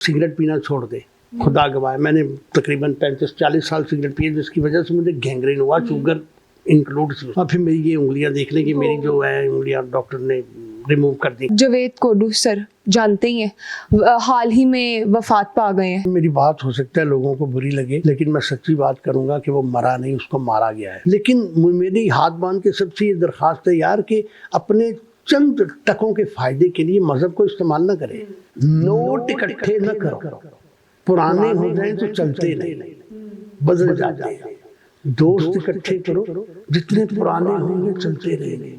Cigarette पीना छोड़ दे, खुदा गवाह। मैंने तकरीबन 35-40 साल सिगरेट पिए, जिसकी वजह से मुझे गैंग्रीन हुआ, शुगर इंक्लूड। और फिर मेरी ये उंगलियां देख लें कि मेरी जो है उंगलियां डॉक्टर ने रिमूव कर दी। जावेद कोडू सर जानते ही हैं, हाल ही में वफात पा गए हैं। मेरी बात हो सकता है लोगों को बुरी लगे, लेकिन मैं सच्ची बात करूंगा कि वो मरा नहीं, उसको मारा गया है। लेकिन मेरी हाथ बांध के सबसे ये दरख्वास्त है यार कि अपने चंद टकों के फायदे के लिए मजहब को इस्तेमाल न करें। नोट इकट्ठे न करो, पुराने हो जाए तो चलते नहीं, बदल जाते हैं। दोस्त इकट्ठे करो, जितने पुराने होंगे चलते रहेंगे।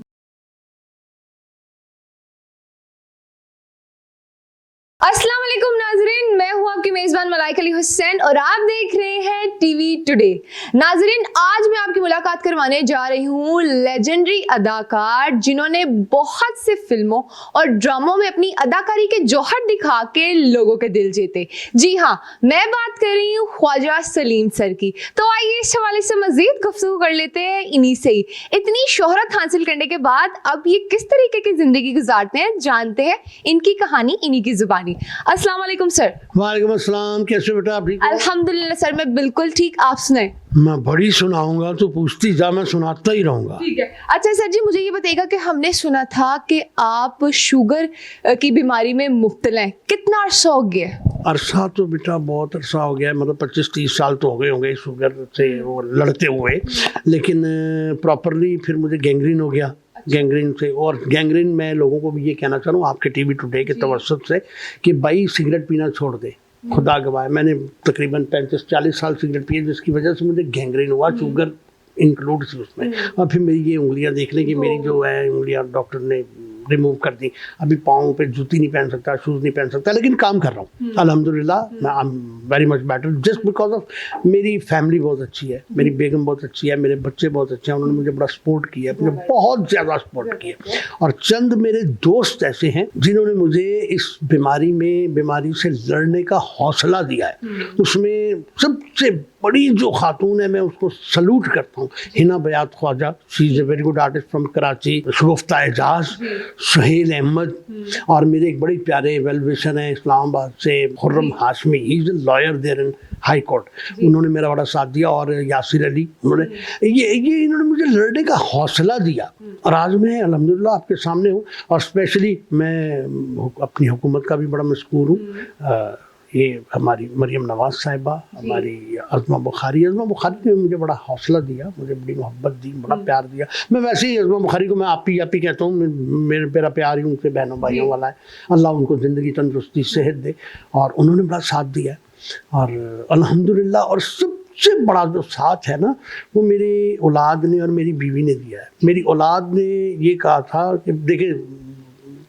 अस्सलाम वालेकुम नाजरीन, मैं हूं आपकी मेजबान मलाइका अली हुसैन और आप देख रहे हैं टीवी टुडे। नाजरीन, आज मैं आपकी मुलाकात करवाने जा रही हूं लेजेंडरी अदाकार जिन्होंने बहुत से फिल्मों और ड्रामों में अपनी अदाकारी के जौहर दिखा के लोगों के दिल जीते। जी हाँ, मैं बात कर रही हूँ ख्वाजा सलीम सर की। तो आइए इस हवाले से मजीद गुफ्तगू कर लेते हैं इन्हीं से ही। इतनी शोहरत हासिल करने के बाद अब ये किस तरीके की जिंदगी गुजारते हैं, जानते हैं इनकी कहानी इन्हीं की जुबानी। अस्सलाम वालेकुम सर। वालेकुम अस्सलाम, कैसे बेटा आप? ठीक? अल्हम्दुलिल्लाह सर, मैं बिल्कुल ठीक। आप सुनाएं। मैं बड़ी सुनाऊंगा तो पूछती जा, मैं सुनाता ही रहूंगा। ठीक है। अच्छा सर जी, मुझे ये बताइएगा कि हमने सुना था कि आप शुगर की बीमारी में मुब्तला हैं, कितना अरसा हो गया? अरसा तो बेटा बहुत अरसा हो गया है, मतलब 25-30 साल तो हो गए होंगे शुगर से वो लड़ते हुए। लेकिन प्रॉपरली फिर मुझे गैंग्रीन हो गया। गैंग्रीन से, और गैंग्रीन मैं लोगों को भी ये कहना चाह रहा हूँ आपके टीवी टुडे के तवज्जुह से कि भाई सिगरेट पीना छोड़ दे, खुदा गवाह। मैंने तकरीबन 35-40 साल सिगरेट पिए, जिसकी वजह से मुझे गैंग्रीन हुआ, शुगर इंक्लूड थी उसमें। और फिर मेरी ये उंगलियां देख लें कि मेरी जो है उंगलियां डॉक्टर ने रिमूव कर दी। अभी पाँव पे जूती नहीं पहन सकता, शूज़ नहीं पहन सकता, लेकिन काम कर रहा हूँ अल्हम्दुलिल्लाह। मैं I am very much better just because of मेरी फैमिली बहुत अच्छी है, मेरी बेगम बहुत अच्छी है, मेरे बच्चे बहुत अच्छे हैं। उन्होंने मुझे बड़ा सपोर्ट किया, मुझे बहुत ज़्यादा सपोर्ट किया। और चंद मेरे दोस्त ऐसे हैं जिन्होंने मुझे इस बीमारी से लड़ने का हौसला दिया है। उसमें सबसे बड़ी जो खातून है, मैं उसको सल्यूट करता हूँ, Hina Bayat Khwaja. She is a very good artist from Karachi. Shagufta Ejaz, Suhail Ahmed, और मेरे एक बड़े प्यारे वेल विशर हैं इस्लामाबाद से, Khurram Hashmi, he is a lawyer there in high court. उन्होंने मेरा बड़ा साथ दिया। और यासिर अली, उन्होंने इन्होंने मुझे लड़ने का हौसला दिया। और आज मैं अल्हम्दुलिल्लाह आपके सामने हूँ। और स्पेशली मैं अपनी हुकूमत का भी बड़ा मशकूर हूँ। ये हमारी मरियम नवाज साहिबा, हमारी अज़मा बुखारी ने मुझे बड़ा हौसला दिया, मुझे बड़ी मोहब्बत दी, बड़ा प्यार दिया। मैं वैसे ही अज़मा बुखारी को मैं आप ही कहता हूँ। मेरा प्यार ही उनके बहनों भाइयों वाला है। अल्लाह उनको ज़िंदगी तंदुरुस्ती सेहत दे। और उन्होंने बड़ा साथ दिया और अल्हम्दुलिल्लाह। और सबसे बड़ा जो साथ है ना, वो मेरी औलाद ने और मेरी बीवी ने दिया है। मेरी औलाद ने ये कहा था कि देखिए,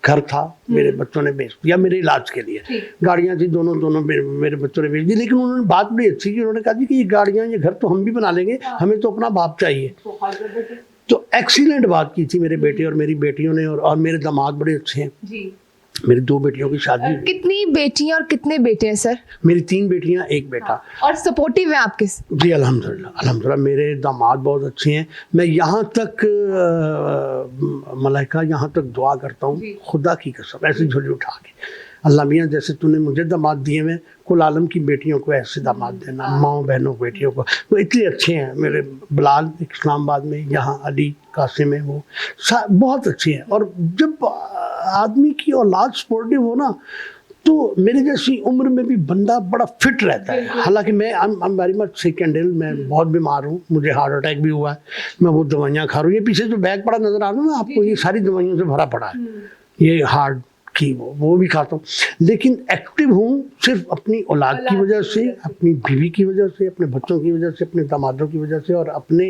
घर था, मेरे बच्चों ने बेच दिया मेरे इलाज के लिए। गाड़ियाँ थी दोनों मेरे बच्चों ने बेच दी। लेकिन उन्होंने बात बड़ी अच्छी की, उन्होंने कहा जी कि ये गाड़ियाँ, ये घर तो हम भी बना लेंगे, हमें तो अपना बाप चाहिए। तो एक्सीलेंट बात की थी मेरे बेटे और मेरी बेटियों ने। और मेरे दामाद बड़े अच्छे हैं जी। मेरी 2 बेटियों की शादी। कितनी बेटियां और कितने बेटे हैं सर? मेरी 3 बेटियां, 1 बेटा। और सपोर्टिव है आपके? जी अल्हम्दुलिल्लाह मेरे दामाद बहुत अच्छे हैं। मैं यहाँ तक मलाइका, यहाँ तक दुआ करता हूँ खुदा की कसम, ऐसे झुर्री उठा के, अल्लाह मियाँ जैसे तूने मुझे दामाद दिए हैं, कुल आलम की बेटियों को ऐसे दामाद देना, माँ बहनों बेटियों को। वो इतने अच्छे हैं। मेरे बिलाल इस्लामाबाद में, यहाँ अली कासिम है, वो बहुत अच्छे हैं। और जब आदमी की औलाद सपोर्टिव हो ना, तो मेरे जैसी उम्र में भी बंदा बड़ा फिट रहता है। हालांकि मैं वेरी मच सिक एंड इल, मैं बहुत बीमार हूँ, मुझे हार्ट अटैक भी हुआ है, मैं वो दवाइयाँ खा रहा हूँ। ये पीछे जो बैग पड़ा नजर आ रहा है ना आपको, ये सारी दवाइयों से भरा पड़ा है। ये हार्ट की वो भी खाता हूँ। लेकिन एक्टिव हूँ सिर्फ अपनी औलाद की वजह से, अपनी बीवी की वजह से, अपने बच्चों की वजह से, अपने दामादों की वजह से और अपने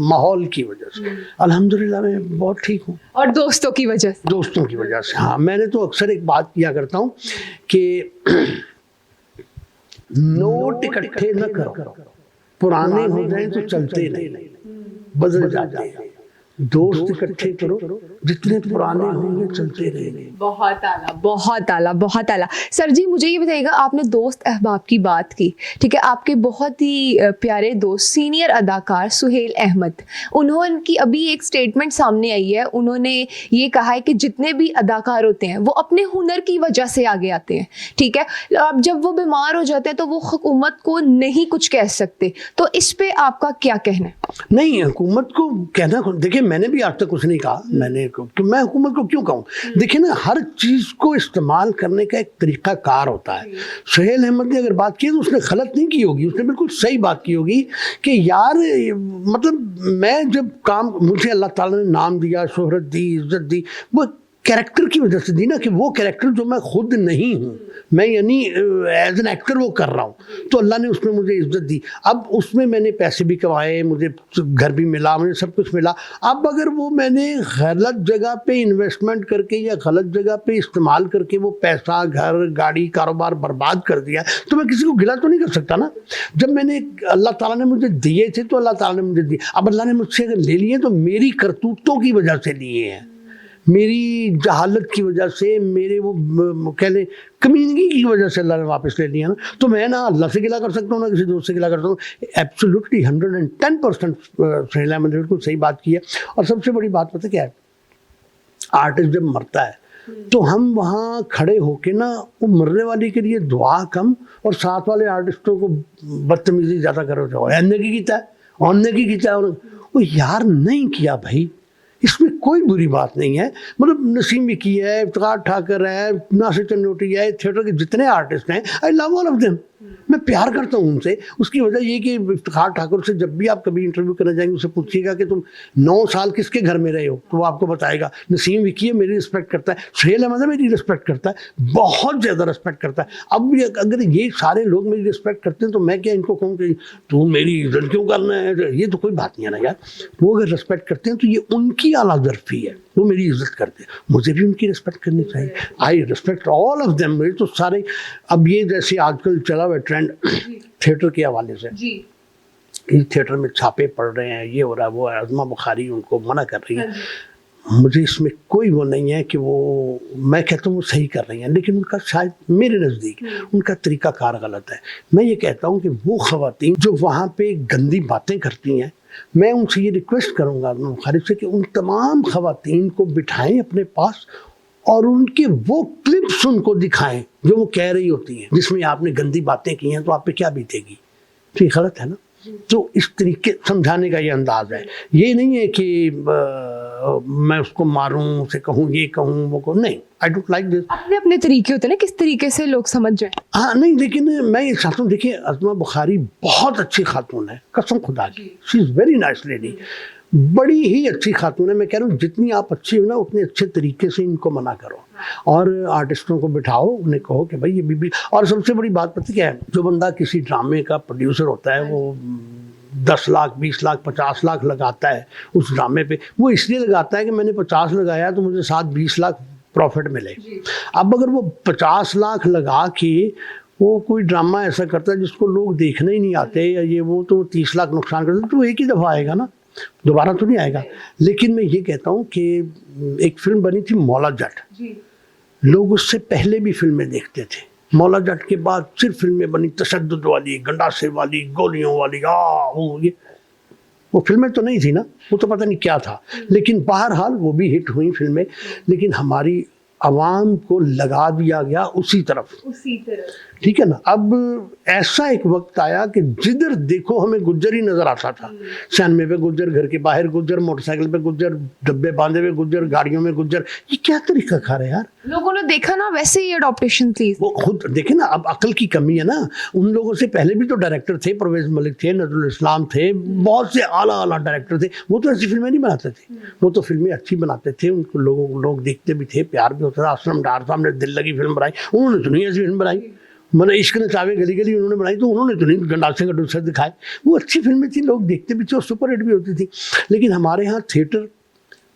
माहौल की वजह से। अल्हम्दुलिल्लाह मैं बहुत ठीक हूँ। और दोस्तों की वजह से हाँ। मैंने तो अक्सर एक बात किया करता हूँ कि नोट इकट्ठे न करो, पुराने हो जाए तो चलते नहीं, बदल जाते हैं। दोस्त इकट्ठे करो, जितने पुराने होंगे चलते रहेंगे। बहुत आला, बहुत आला, बहुत आला। सर जी मुझे ये बताइएगा, आपने दोस्त अहबाब की बात की, ठीक है, आपके बहुत ही प्यारे दोस्त सीनियर अदाकार सुहेल अहमद, उन्होंने अभी एक स्टेटमेंट सामने आई है, उन्होंने ये कहा है कि जितने भी अदाकार होते हैं वो अपने हुनर की वजह से आगे आते हैं, ठीक है। अब जब वो बीमार हो जाते हैं तो वो हुकूमत को नहीं कुछ कह सकते, तो इस पे आपका क्या कहना है? नहीं, हुकूमत को कहना, देखिए मैंने भी आज तक कुछ नहीं कहा, मैं हुकूमत को क्यों कहूँ? देखिए ना, हर चीज़ को इस्तेमाल करने का एक तरीका कार होता है। सुहेल अहमद ने अगर बात की तो उसने गलत नहीं की होगी, उसने बिल्कुल सही बात की होगी कि यार मतलब मैं जब काम, मुझे अल्लाह ताला ने नाम दिया, शोहरत दी, इज्जत दी, वो कैरेक्टर की वजह से दी ना, कि वो कैरेक्टर जो मैं खुद नहीं हूँ, मैं यानी एज एन एक्टर वो कर रहा हूँ, तो अल्लाह ने उसमें मुझे इज्जत दी। अब उसमें मैंने पैसे भी कमाए, मुझे घर भी मिला, मुझे सब कुछ मिला। अब अगर वो मैंने गलत जगह पे इन्वेस्टमेंट करके या गलत जगह पे इस्तेमाल करके वो पैसा, घर, गाड़ी, कारोबार बर्बाद कर दिया, तो मैं किसी को गिला तो नहीं कर सकता ना। जब मैंने, अल्लाह ताला ने मुझे दिए थे तो अल्लाह ताला ने मुझे दिए, अब अल्लाह ने मुझसे अगर ले लिए तो मेरी करतूतों की वजह से लिए हैं, मेरी जहालत की वजह से, मेरे वो कह लें कमीनगी की वजह से अल्लाह ने वापस ले लिया ना। तो मैं ना अल्लाह से गिला कर सकता हूँ ना किसी दोस्त से गिला कर सकता हूँ। एब्सोल्युटली 110% सुहेल अहमद ने बिल्कुल सही बात की है। और सबसे बड़ी बात पता क्या है, आर्टिस्ट जब मरता है तो हम वहाँ खड़े होके ना, वो मरने वाले के लिए दुआ कम और साथ वाले आर्टिस्टों को बदतमीजी ज़्यादा करो, जाओ अन्य की कीता है, अन्य की कीता है, वो यार नहीं किया भाई, इसमें कोई बुरी बात नहीं है। मतलब नसीम विकी है, इफ्तिखार ठाकर है, नासिर चन्नोटी है, थिएटर के जितने आर्टिस्ट हैं, I love all of them, मैं प्यार करता हूँ उनसे। उसकी वजह ये कि इफ्तिखार ठाकुर से जब भी आप कभी इंटरव्यू करने जाएंगे उससे पूछिएगा कि तुम 9 साल किसके घर में रहे हो, तो वो आपको बताएगा। नसीम विकी है, मेरी रिस्पेक्ट करता है, सुहेल अहमद मेरी रिस्पेक्ट करता है, बहुत ज़्यादा रिस्पेक्ट करता है। अब अगर ये सारे लोग मेरी रिस्पेक्ट करते हैं तो मैं क्या इनको कहूँ कि तू मेरी इज्जत क्यों करना है, ये तो कोई बात नहीं है ना यार। वो अगर रिस्पेक्ट करते हैं तो ये उनकी आला ज़र्फ़ी है, वो मेरी इज्जत करते हैं, मुझे भी उनकी रिस्पेक्ट करनी चाहिए। I respect all of them. मेरे तो सारे, अब ये जैसे आजकल चला हुआ ट्रेंड थिएटर के हवाले से, इस थिएटर में छापे पड़ रहे हैं, ये हो रहा है, वो है, अज़मा बुखारी उनको मना कर रही है। मुझे इसमें कोई वो नहीं है कि वो, मैं कहता हूँ वो सही कर रही हैं, लेकिन उनका शायद मेरे नज़दीक उनका तरीका कार गलत है। मैं ये कहता हूँ कि वो ख़वातीन जो वहाँ पे गंदी बातें करती हैं, मैं उनसे ये रिक्वेस्ट करूँगा अज़मा बुखारी से कि उन तमाम ख़वातीन को बिठाएं अपने पास और उनके वो क्लिप्स उनको दिखाएं जो वो कह रही होती हैं, जिसमें आपने गंदी बातें की हैं तो आप पे क्या बीतेगी। तो ये गलत है ना। तो इस तरीके समझाने का ये अंदाज है, ये नहीं है कि मैं उसको मारूं, उसे कहूँ, ये कहूँ, वो कहूँ, नहीं। I don't like this. अपने अपने तरीके होते हैं ना, किस तरीके से लोग समझ जाए। हाँ नहीं, लेकिन मैं ये चाहता हूँ, देखिए अज़मा बुखारी बहुत अच्छी खातून है, कसम खुदा की, she is very nice lady, बड़ी ही अच्छी खातून है। मैं कह रहा हूँ जितनी आप अच्छी हो ना, उतने अच्छे तरीके से इनको मना करो और आर्टिस्टों को बिठाओ, उन्हें कहो कि भाई ये भी। और सबसे बड़ी बात पता क्या है, जो बंदा किसी ड्रामे का प्रोड्यूसर होता है वो 10 लाख, 20 लाख, 50 लाख लगाता है उस ड्रामे पे, वो इसलिए लगाता है कि मैंने 50 लगाया तो मुझे साथ 20 लाख प्रॉफिट मिले। अब अगर वो 50 लाख लगा के वो कोई ड्रामा ऐसा करता है जिसको लोग देखने ही नहीं आते, या ये वो, तो 30 लाख नुकसान करते, तो एक ही दफ़ा आएगा ना, दोबारा तो नहीं आएगा। लेकिन मैं ये कहता हूँ कि एक फिल्म बनी थी मौला जट, लोग उससे पहले भी फिल्में देखते थे, मौला जट के बाद सिर्फ फिल्में बनी तशद्दुद वाली, गंडासे वाली, गोलियों वाली, वो फिल्में तो नहीं थी ना, वो तो पता नहीं क्या था। लेकिन बहरहाल वो भी हिट हुई फिल्में, लेकिन हमारी आवाम को लगा दिया गया उसी तरफ। ठीक है ना। अब ऐसा एक वक्त आया कि जिधर देखो हमें गुज्जर ही नजर आता था, सैनमे पे गुज्जर, घर के बाहर गुज्जर, मोटरसाइकिल पे गुज्जर, डब्बे बांधे हुए गुज्जर, गाड़ियों में गुज्जर। ये क्या तरीका खा रहे यार। लोगों ने देखा ना, वैसे ही अडॉप्टेशन थी। वो खुद देखे ना, अब अकल की कमी है ना। उन लोगों से पहले भी तो डायरेक्टर थे, परवेज मलिक थे, नजरुल इस्लाम थे, बहुत से आला आला डायरेक्टर थे। वो तो ऐसी फिल्में नहीं बनाते थे, वो तो फिल्में अच्छी बनाते थे, उनको लोग देखते भी थे, प्यार भी होता था। असलम डार साहब ने दिल लगी फिल्म बनाई, उन्होंने तो नहीं ऐसी फिल्म बनाई। मैंने इश्क ने चावे गली गली उन्होंने बनाई, तो उन्होंने तो नहीं गंडासे का दूसरा दिखाए। वो अच्छी फिल्में थी, लोग देखते भी थे और सुपर हिट भी होती थी। लेकिन हमारे यहाँ थिएटर,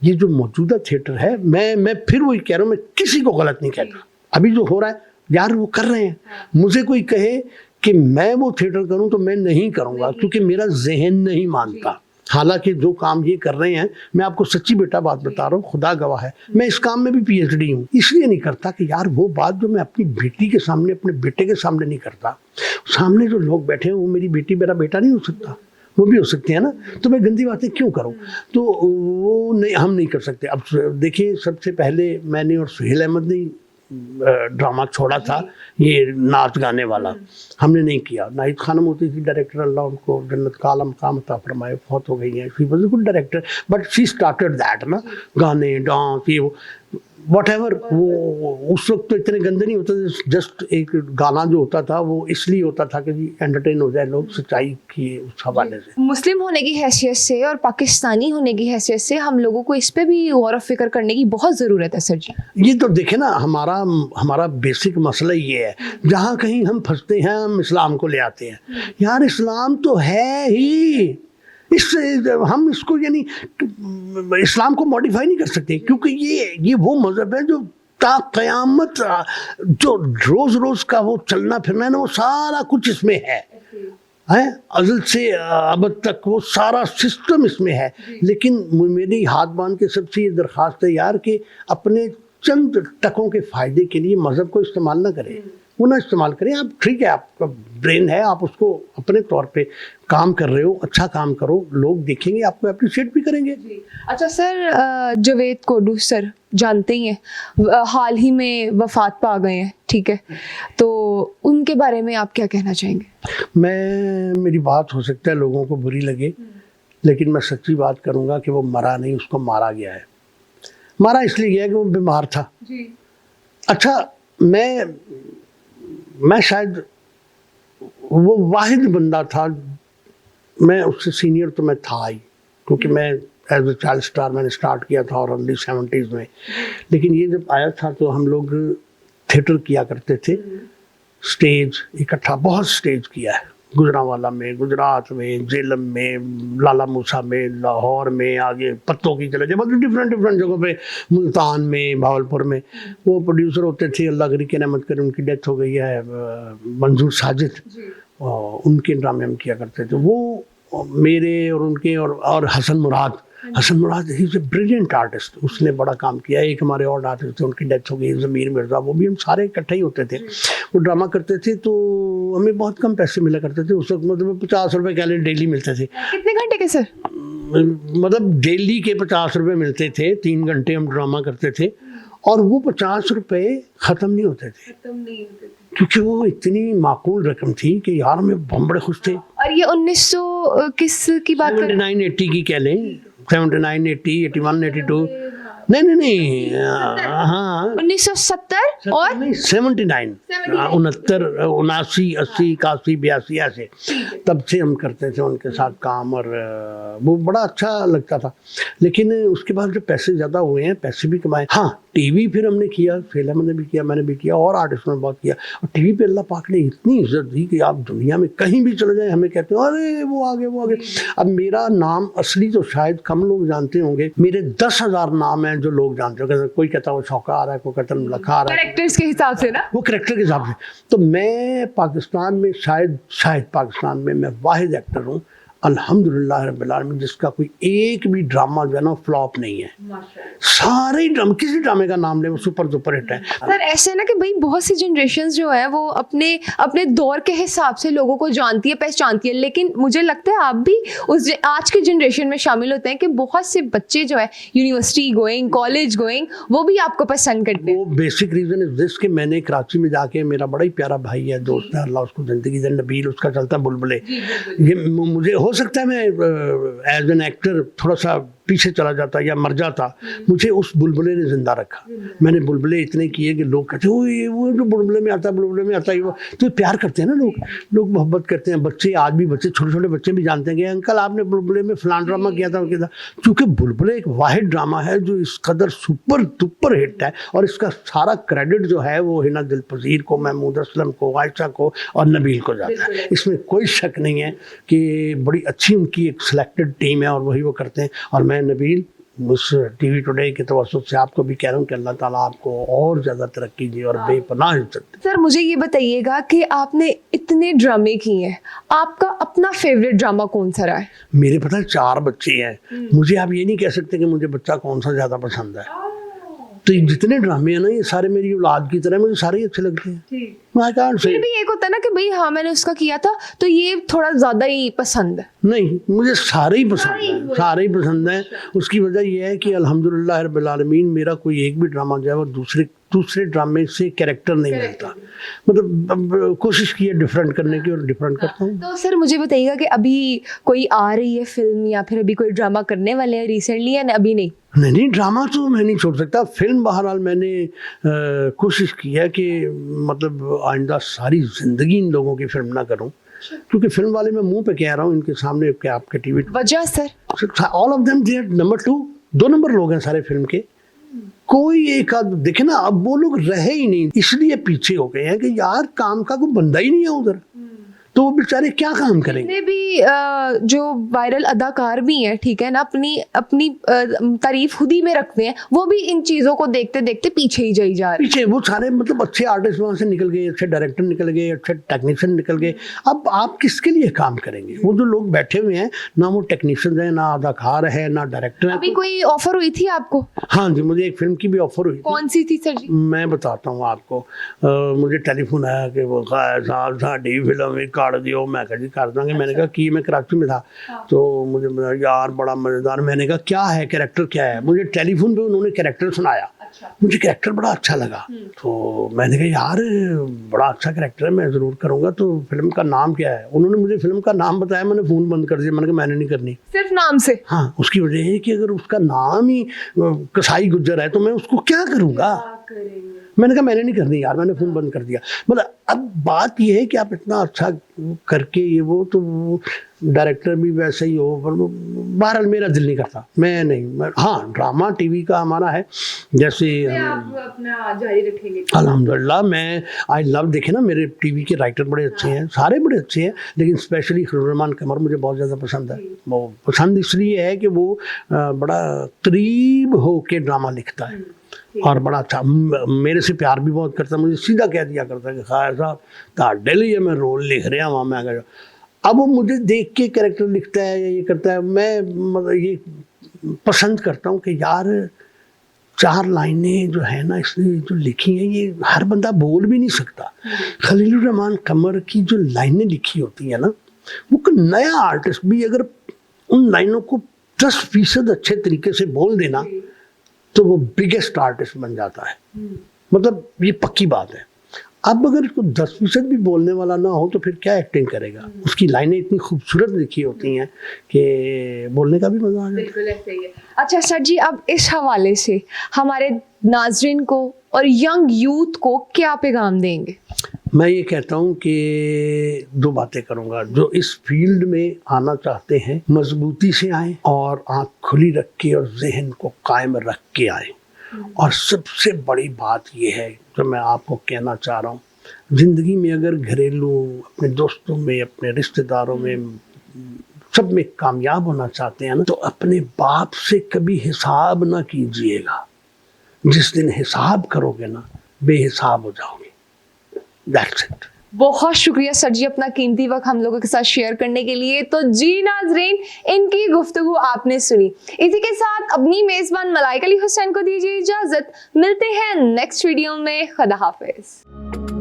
ये जो मौजूदा थिएटर है, मैं फिर वही कह रहा हूँ, मैं किसी को गलत नहीं कहता। अभी जो हो रहा है यार वो कर रहे हैं, मुझे कोई कहे कि मैं वो थिएटर करूँ तो मैं नहीं करूँगा, क्योंकि मेरा जहन नहीं मानता। हालांकि जो काम ये कर रहे हैं, मैं आपको सच्ची बेटा बात बता रहा हूँ, खुदा गवाह है, मैं इस काम में भी PhD हूँ। इसलिए नहीं करता कि यार वो बात जो मैं अपनी बेटी के सामने, अपने बेटे के सामने नहीं करता, सामने जो लोग बैठे हैं वो मेरी बेटी मेरा बेटा नहीं हो सकता, वो भी हो सकते हैं ना, तो मैं गंदी बातें क्यों करूं? तो वो नहीं, हम नहीं कर सकते। अब देखिए, सबसे पहले मैंने और सुहेल अहमद ने ड्रामा छोड़ा था, ये नाच गाने वाला हमने नहीं किया। नाहिद खानम होती थी डायरेक्टर, अल्लाह उनको जन्नत का आलम काम अता फरमाए, बहुत हो गई हैं, she was a good director, but she started that ना, गाने डांस ये वो व्हाटएवर। वो उस वक्त तो इतने गंदे नहीं होते थे, जस्ट एक गाना जो होता था वो इसलिए होता था कि जी एंटरटेन हो जाए लोग, सच्चाई की उस हवाले से। मुस्लिम होने की हैसियत से और पाकिस्तानी होने की हैसियत से हम लोगों को इस पे भी गौर व फिक्र करने की बहुत ज़रूरत है सर जी। ये तो देखे ना, हमारा बेसिक मसला ये है, जहाँ कहीं हम फंसते हैं हम इस्लाम को ले आते हैं। यार इस्लाम तो है ही, इससे हम इसको यानी इस्लाम को मॉडिफाई नहीं कर सकते, क्योंकि ये वो मज़हब है जो ता क़यामत, जो रोज़ रोज़ का वो चलना फिरना है ना, वो सारा कुछ इसमें है अज़ल से अब तक वो सारा सिस्टम इसमें है। लेकिन मेरी हाथ बांध के सबसे ये दरख्वास्त है यार कि अपने चंद टकों के फ़ायदे के लिए मज़हब को इस्तेमाल ना करें, वो ना इस्तेमाल करें। आप ठीक है, आपका ब्रेन है, आप उसको अपने तौर पे काम कर रहे हो, अच्छा काम करो, लोग देखेंगे, आपको अप्रिशिएट भी करेंगे। अच्छा सर, जावेद कोडू सर जानते ही हैं, हाल ही में वफात पा गए हैं, ठीक है, तो उनके बारे में आप क्या कहना चाहेंगे? मेरी बात हो सकता है लोगों को बुरी लगे, लेकिन मैं सच्ची बात करूँगा कि वो मरा नहीं, उसको मारा गया है। मारा इसलिए गया कि वो बीमार था जी। अच्छा, मैं शायद वो वाहिद बंदा था, मैं उससे सीनियर तो मैं था ही, क्योंकि मैं एज ए चाइल्ड स्टार मैंने स्टार्ट किया था और अर्ली 70s में। लेकिन ये जब आया था तो हम लोग थिएटर किया करते थे, स्टेज इकट्ठा बहुत स्टेज किया है, गुजरांवाला में, गुजरात में, झेलम में, लाला मूसा में, लाहौर में, आगे पत्तों की चले जाए, मतलब डिफरेंट जगहों पे, मुल्तान में, भावलपुर में। वो प्रोड्यूसर होते थे, अल्लाह गरी के रहमत करे, उनकी डेथ हो गई है, मंजूर साजिद, उनके ड्रामे हम किया करते थे। वो मेरे और उनके और Hasan Murad he is a brilliant artist, उसने बड़ा काम किया। एक हमारे और आर्टिस्ट थे, उनकी डेथ हो गई, ज़मीर मिर्ज़ा, वो भी हम सारे इकट्ठे ही होते थे। वो ड्रामा करते थे तो हमें बहुत कम पैसे मिला करते थे उस वक्त, मतलब 50 रुपये कैले डेली मिलते थे। कितने घंटे के सर? मतलब डेली के 50 रुपये मिलते थे, 3 घंटे हम ड्रामा करते थे, और वो 50 रुपये ख़त्म नहीं होते थे, क्योंकि वो इतनी माकूल रकम थी कि यार हम बड़े खुश थे। और ये 1900 किस की बात कर? 79-80 की कह लें, 79, 80, 81, 82, नहीं, हाँ 1970 और 79, 69, 79, 80, 81, 82 ऐसे, तब से हम करते थे उनके साथ काम, और वो बड़ा अच्छा लगता था। लेकिन उसके बाद जब पैसे ज़्यादा हुए हैं, पैसे भी कमाए, हाँ टीवी फिर हमने किया, फिल्म ने भी किया, मैंने भी किया, और आर्टिस्टों ने बहुत किया। और टीवी पे अल्लाह पाक ने इतनी इज्जत दी कि आप दुनिया में कहीं भी चले जाएं, हमें कहते हो अरे वो आगे। अब मेरा नाम असली तो शायद कम लोग जानते होंगे, मेरे 10,000 नाम हैं जो लोग जानते हो। कोई कहता है वो शौका आ रहा है, कोई कहता है लखा आ रहा है, कैरेक्टर्स के हिसाब से ना, वो कैरेक्टर के हिसाब से। तो मैं पाकिस्तान में शायद पाकिस्तान में मैं वाहिद एक्टर हूँ अल्हम्दुलिल्लाह रब्बिल आलमीन जिसका कोई एक भी ड्रामा जो है ना फ्लॉप नहीं है। सारे ड्रामा, किसी ड्रामे का नाम ले वो सुपर डुपर हिट है। सर ऐसे है ना कि भाई बहुत सी जनरेशंस जो है वो अपने दौर के हिसाब से लोगों को जानती है, पहचानती है, लेकिन मुझे लगता है आप भी आज की जनरेशन में शामिल होते हैं कि बहुत से बच्चे जो है यूनिवर्सिटी गोइंग, कॉलेज गोइंग, वो भी आपको पसंद करते हैं। वो बेसिक रीजन इज दिस कि मैंने कराची में जाके, मेरा बड़ा ही प्यारा भाई है, दोस्त है, अल्लाह उसको जिंदगी दे, नबील उसका चलता है बुलबुले। ये मुझे हो सकता है मैं एज एन एक्टर थोड़ा सा पीछे चला जाता या मर जाता, मुझे उस बुलबुले ने जिंदा रखा। मैंने बुलबुले इतने किए कि लोग कहते हो ये वो जो बुलबुले में आता है वो, तो प्यार करते हैं ना लोग मोहब्बत करते हैं। बच्चे आज भी, बच्चे छोटे छोटे बच्चे भी जानते हैं कि अंकल आपने बुलबुले में फलान ड्रामा किया था, क्योंकि बुलबुले एक वाहिद ड्रामा है जो इस कदर सुपर डुपर हिट है, और इसका सारा क्रेडिट जो है वो हिना दिलपजीर को, महमूद असलम को, आयशा को और नबील को जाता है। इसमें कोई शक नहीं है कि बड़ी अच्छी उनकी एक सिलेक्टेड टीम है और वही वो करते हैं। और मैं, नबील उस टीवी टुडे के तवज्जुह से आपको भी कह रहा हूँ कि अल्लाह ताला आपको और ज़्यादा तरक्की दे और बेपनाह इज्जत दे। सर मुझे ये बताइएगा कि आपने इतने ड्रामे किए हैं, आपका अपना फेवरेट ड्रामा कौन सा रहा है? मेरे पता है 4 बच्चे हैं, मुझे आप ये नहीं कह सकते कि मुझे बच्चा कौन सा ज़्यादा पसंद है। तो ये जितने ड्रामे हैं ना, ये सारे मेरी औलाद की तरह, मुझे सारे ही अच्छे लगते हैं। आई कांट से फिर भी एक होता है ना कि भाई हाँ मैंने उसका किया था तो ये थोड़ा ज्यादा ही पसंद है। नहीं, मुझे सारे ही पसंद हैं, सारे ही पसंद हैं। उसकी वजह यह है कि अल्हम्दुलिल्लाह रब्बिल आलमीन मेरा कोई एक भी ड्रामा जो है वो दूसरे ड्रामे से कैरेक्टर नहीं मिलता। मतलब कोशिश की है डिफरेंट करने की और डिफरेंट करता हूँ। तो सर मुझे बताइएगा कि अभी कोई आ रही है फिल्म या फिर अभी कोई ड्रामा करने वाले हैं रिसेंटली या अभी नहीं? नहीं, ड्रामा तो मैं नहीं छोड़ सकता। फिल्म बहरहाल मैंने कोशिश की है कि मतलब आइंदा सारी ज़िंदगी इन लोगों की फिल्म ना करूं, क्योंकि फिल्म वाले मैं मुंह पे कह रहा हूं इनके सामने कि आपके टीवी वजह sir all of them they are number 2 number लोग हैं सारे फिल्म के। कोई एक आध देखे ना, अब वो लोग रहे ही नहीं, इसलिए पीछे हो गए हैं कि यार काम का कोई बंदा ही नहीं है उधर, तो वो बेचारे क्या काम करेंगे। जितने भी जो वायरल अदाकार भी हैं, ठीक है ना, अपनी अपनी तारीफ खुद ही में रखते हैं, वो भी इन चीजों को देखते देखते पीछे ही जाई जा रहे हैं। पीछे वो सारे मतलब अच्छे आर्टिस्ट वहाँ से निकल गए, अच्छे डायरेक्टर निकल गए, अच्छे टेक्नीशियन निकल गए। अब आप किसके लिए काम करेंगे? वो जो लोग बैठे हुए हैं ना, वो टेक्नीशियन है, ना अदाकार है, ना डायरेक्टर है। अभी कोई ऑफर हुई थी आपको? हाँ जी, मुझे एक फिल्म की भी ऑफर हुई थी। कौन सी थी सर जी? मैं बताता हूँ आपको। मुझे टेलीफोन आया कि वो साहब साड़ी फिल्म काट दियो। मैं कहा जी कर देंगे। मैंने कहा कि मैं कराची में था, तो मुझे यार बड़ा मज़ेदार। मैंने कहा क्या है, कैरेक्टर क्या है? मुझे टेलीफोन पे उन्होंने कैरेक्टर सुनाया, मुझे कैरेक्टर बड़ा अच्छा लगा। तो मैंने कहा यार बड़ा अच्छा कैरेक्टर है, मैं ज़रूर करूँगा। तो फिल्म का नाम क्या है? उन्होंने मुझे फिल्म का नाम बताया, मैंने फ़ोन बंद कर दिया। मैंने कहा मैंने नहीं करनी। सिर्फ नाम से? हाँ। उसकी वजह है कि अगर उसका नाम ही कसाई गुज्जर है तो मैं उसको क्या करूँगा? मैंने कहा मैंने नहीं करनी यार, मैंने फ़ोन बंद कर दिया। मतलब अब बात यह है कि आप इतना अच्छा करके ये वो, तो डायरेक्टर भी वैसे ही हो, पर बहरहाल मेरा दिल नहीं करता। मैं नहीं, हाँ ड्रामा टीवी का हमारा है, जैसे आप अपना जारी रखेंगे? अल्हम्दुलिल्लाह मैं आई लव। देखे ना, मेरे टीवी के राइटर बड़े अच्छे हैं, सारे बड़े अच्छे हैं, लेकिन स्पेशली रहमान कमर मुझे बहुत ज़्यादा पसंद है। वो पसंद इसलिए है कि वो बड़ा करीब हो के ड्रामा लिखता है और बड़ा अच्छा, मेरे से प्यार भी बहुत करता है। मुझे सीधा कह दिया करता है कि खायर साहब ताड़े लिए मैं रोल लिख रहा वहाँ। मैं अगर अब वो मुझे देख के कैरेक्टर लिखता है या ये करता है, मैं मतलब ये पसंद करता हूँ कि यार 4 लाइनें जो है ना इसने जो लिखी हैं, ये हर बंदा बोल भी नहीं सकता। खलीलुर रहमान कमर की जो लाइनें लिखी होती हैं ना, वो कोई नया आर्टिस्ट भी अगर उन लाइनों को 10% अच्छे तरीके से बोल देना तो वो बिगेस्ट आर्टिस्ट बन जाता है। मतलब ये पक्की बात है। अब अगर इसको 10% भी बोलने वाला ना हो तो फिर क्या एक्टिंग करेगा? उसकी लाइनें इतनी खूबसूरत लिखी होती हैं कि बोलने का भी मजा आ जाता है। बिल्कुल ऐसे ही है। अच्छा सर जी, अब इस हवाले से हमारे नाजरीन को और यंग यूथ को क्या पैगाम देंगे? मैं ये कहता हूँ कि 2 बातें करूँगा। जो इस फील्ड में आना चाहते हैं मजबूती से आएँ और आँख खुली रख के और जहन को कायम रख के आएँ। और सबसे बड़ी बात ये है जो मैं आपको कहना चाह रहा हूँ, ज़िंदगी में अगर घरेलू, अपने दोस्तों में, अपने रिश्तेदारों में, सब में कामयाब होना चाहते हैं ना, तो अपने बाप से कभी हिसाब ना कीजिएगा। जिस दिन हिसाब करोगे ना, बेहिसाब हो जाओगे। That's it. बहुत शुक्रिया सर जी अपना कीमती वक्त हम लोगों के साथ शेयर करने के लिए। तो जी नाजरीन, इनकी गुफ्तगू आपने सुनी। इसी के साथ अपनी मेजबान मलाइका अली हुसैन को दीजिए इजाजत। मिलते हैं नेक्स्ट वीडियो में। खुदा हाफिज।